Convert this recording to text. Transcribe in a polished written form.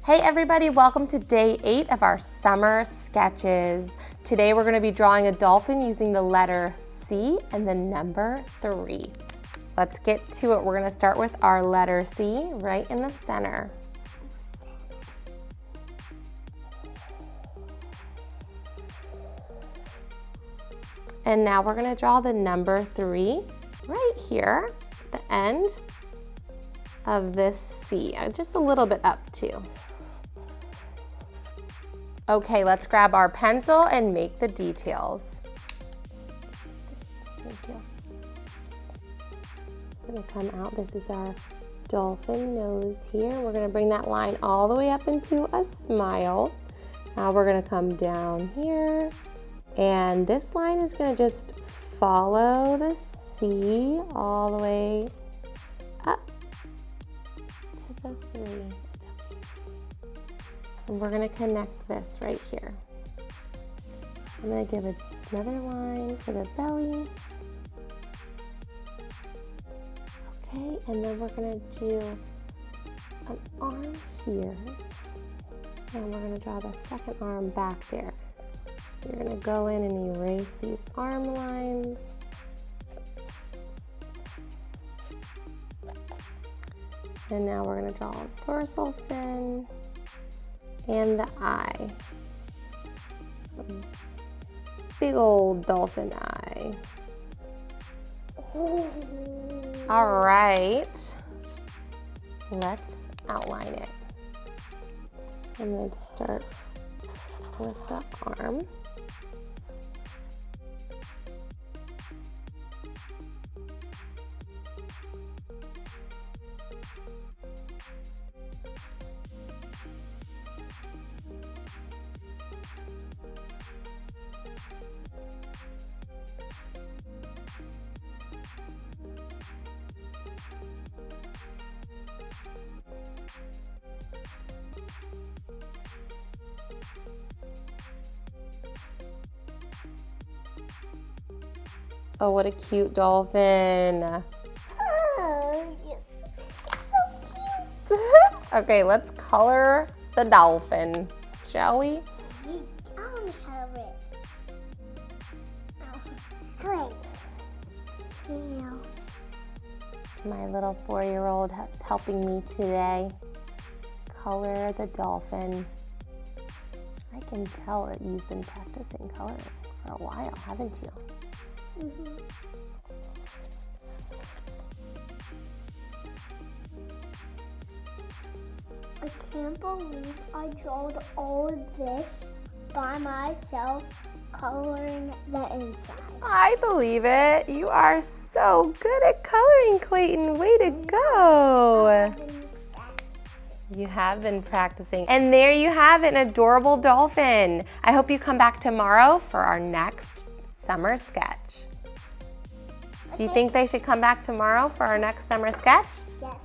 Hey everybody, welcome to day 8 of our summer sketches. Today we're going to be drawing a dolphin using the letter C and the number 3. Let's get to it. We're going to start with our letter C right in the center. And now we're going to draw the number 3 right here at the end of this C, just a little bit up too. Okay, let's grab our pencil and make the details. We're gonna come out, this is our dolphin nose here. We're gonna bring that line all the way up into a smile. Now we're gonna come down here, and this line is gonna just follow the C all the way up to the 3. And we're going to connect this right here. I'm going to give another line for the belly. Okay, and then we're going to do an arm here. And we're going to draw the second arm back there. You're going to go in and erase these arm lines. And now we're going to draw a dorsal fin. And the eye. A big old dolphin eye. All right, let's outline it. I'm going to start with the arm. Oh, what a cute dolphin. Oh, yes. So cute. Okay, let's color the dolphin, shall we? I want to color it. Oh, yeah. My little 4-year-old is helping me today color the dolphin. I can tell that you've been practicing coloring for a while, haven't you? Mm-hmm. I can't believe I drawed all of this by myself, coloring the inside. I believe it. You are so good at coloring, Clayton. Way to go. You have been practicing. And there you have it, an adorable dolphin. I hope you come back tomorrow for our next summer sketch. Do you think they should come back tomorrow for our next summer sketch? Yes.